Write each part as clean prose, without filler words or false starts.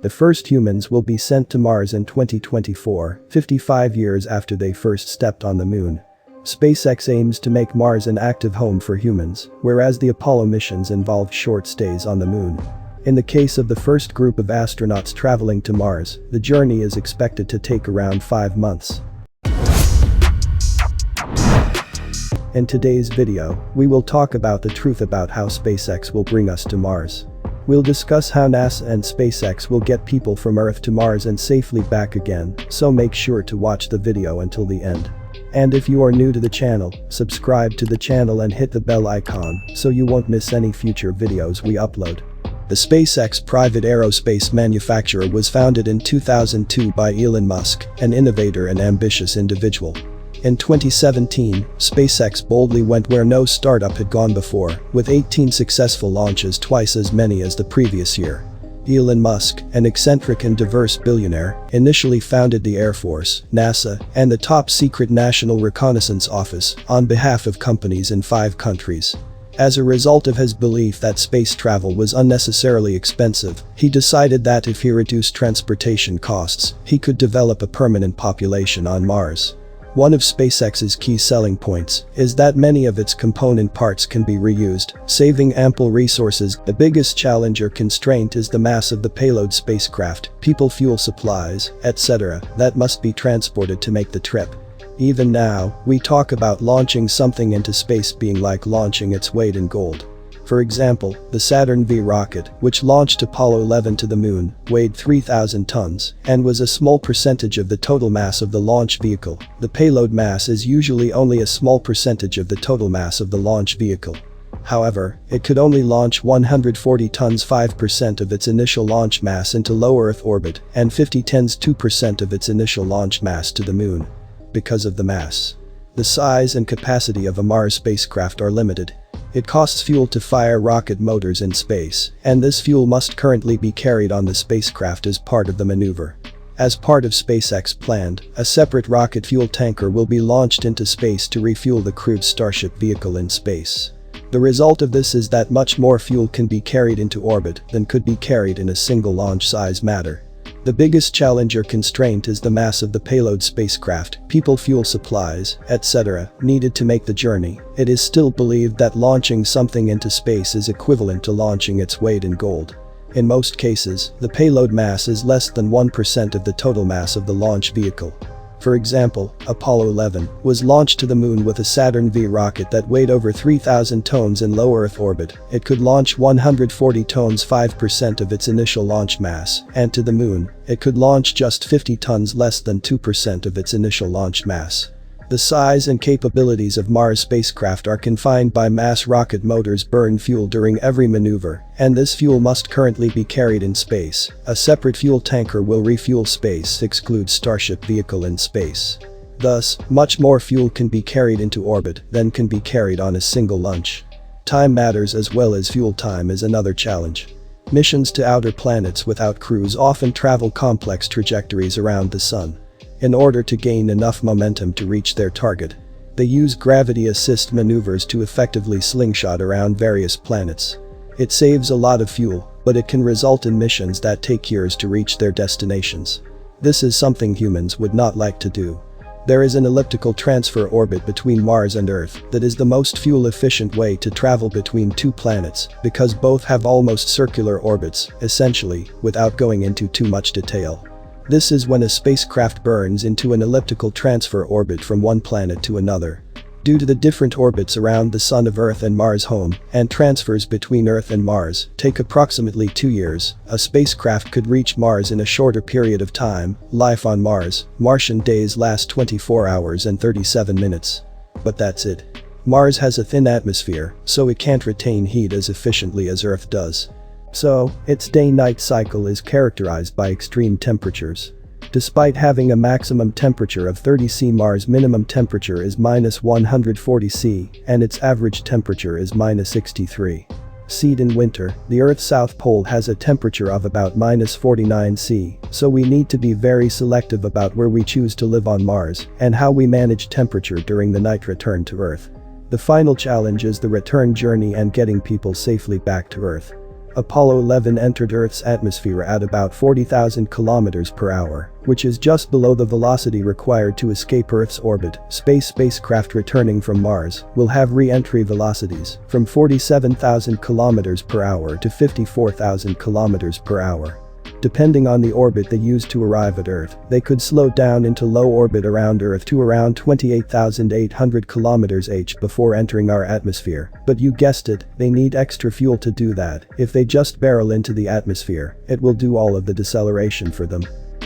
The first humans will be sent to Mars in 2024, 55 years after they first stepped on the moon. SpaceX aims to make Mars an active home for humans, whereas the Apollo missions involved short stays on the moon. In the case of the first group of astronauts traveling to Mars, the journey is expected to take around 5 months. In today's video, we will talk about the truth about how SpaceX will bring us to Mars. We'll discuss how NASA and SpaceX will get people from Earth to Mars and safely back again, so make sure to watch the video until the end. And if you are new to the channel, subscribe to the channel and hit the bell icon so you won't miss any future videos we upload. The SpaceX private aerospace manufacturer was founded in 2002 by Elon Musk, an innovator and ambitious individual. In 2017, SpaceX boldly went where no startup had gone before, with 18 successful launches, twice as many as the previous year. Elon Musk, an eccentric and diverse billionaire, initially founded the Air Force, NASA, and the top-secret National Reconnaissance Office on behalf of companies in 5 countries. As a result of his belief that space travel was unnecessarily expensive, he decided that if he reduced transportation costs, he could develop a permanent population on Mars. One of SpaceX's key selling points is that many of its component parts can be reused, saving ample resources. The biggest challenge or constraint is the mass of the payload spacecraft, people, fuel supplies, etc., that must be transported to make the trip. Even now, we talk about launching something into space being like launching its weight in gold. For example, the Saturn V rocket, which launched Apollo 11 to the moon, weighed 3,000 tons and was a small percentage of the total mass of the launch vehicle. The payload mass is usually only a small percentage of the total mass of the launch vehicle. However, it could only launch 140 tons, 5% of its initial launch mass into low Earth orbit, and 50 tons, 2% of its initial launch mass to the moon. Because of the mass, the size and capacity of a Mars spacecraft are limited. It costs fuel to fire rocket motors in space, and this fuel must currently be carried on the spacecraft as part of the maneuver. As part of SpaceX planned, a separate rocket fuel tanker will be launched into space to refuel the crewed Starship vehicle in space. The result of this is that much more fuel can be carried into orbit than could be carried in a single launch size matter. The biggest challenge or constraint is the mass of the payload spacecraft, people, fuel supplies, etc., needed to make the journey. It is still believed that launching something into space is equivalent to launching its weight in gold. In most cases, the payload mass is less than 1% of the total mass of the launch vehicle. For example, Apollo 11 was launched to the moon with a Saturn V rocket that weighed over 3,000 tons in low Earth orbit. It could launch 140 tons, 5% of its initial launch mass, and to the moon, it could launch just 50 tons, less than 2% of its initial launch mass. The size and capabilities of Mars spacecraft are confined by mass. Rocket motors burn fuel during every maneuver, and this fuel must currently be carried in space. A separate fuel tanker will refuel SpaceX's Starship vehicle in space. Thus, much more fuel can be carried into orbit than can be carried on a single launch. Time matters as well as fuel time is another challenge. Missions to outer planets without crews often travel complex trajectories around the sun. In order to gain enough momentum to reach their target, they use gravity assist maneuvers to effectively slingshot around various planets. It saves a lot of fuel, but it can result in missions that take years to reach their destinations. This is something humans would not like to do. There is an elliptical transfer orbit between Mars and Earth that is the most fuel-efficient way to travel between 2 planets because both have almost circular orbits, essentially, without going into too much detail. This is when a spacecraft burns into an elliptical transfer orbit from one planet to another. Due to the different orbits around the Sun of Earth and Mars home, and transfers between Earth and Mars take approximately 2 years, a spacecraft could reach Mars in a shorter period of time. Life on Mars, Martian days last 24 hours and 37 minutes. But that's it. Mars has a thin atmosphere, so it can't retain heat as efficiently as Earth does. So, its day-night cycle is characterized by extreme temperatures. Despite having a maximum temperature of 30 C, Mars' minimum temperature is -140 C, and its average temperature is -63 C. In winter, the Earth's south pole has a temperature of about -49 C, so we need to be very selective about where we choose to live on Mars and how we manage temperature during the night return to Earth. The final challenge is the return journey and getting people safely back to Earth. Apollo 11 entered Earth's atmosphere at about 40,000 kilometers per hour, which is just below the velocity required to escape Earth's orbit. Spacecraft returning from Mars will have re-entry velocities from 47,000 kilometers per hour to 54,000 kilometers per hour. Depending on the orbit they use to arrive at Earth, they could slow down into low orbit around Earth to around 28,800 kilometers h before entering our atmosphere. But you guessed it, they need extra fuel to do that. If they just barrel into the atmosphere, it will do all of the deceleration for them.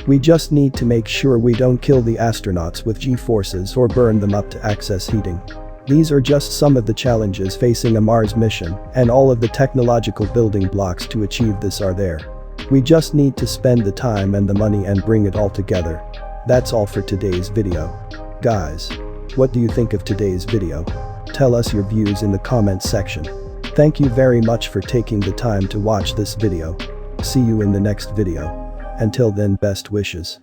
We just need to make sure we don't kill the astronauts with G-forces or burn them up to access heating. These are just some of the challenges facing a Mars mission, and all of the technological building blocks to achieve this are there. We just need to spend the time and the money and bring it all together. That's all for today's video. Guys, what do you think of today's video? Tell us your views in the comments section. Thank you very much for taking the time to watch this video. See you in the next video. Until then, best wishes.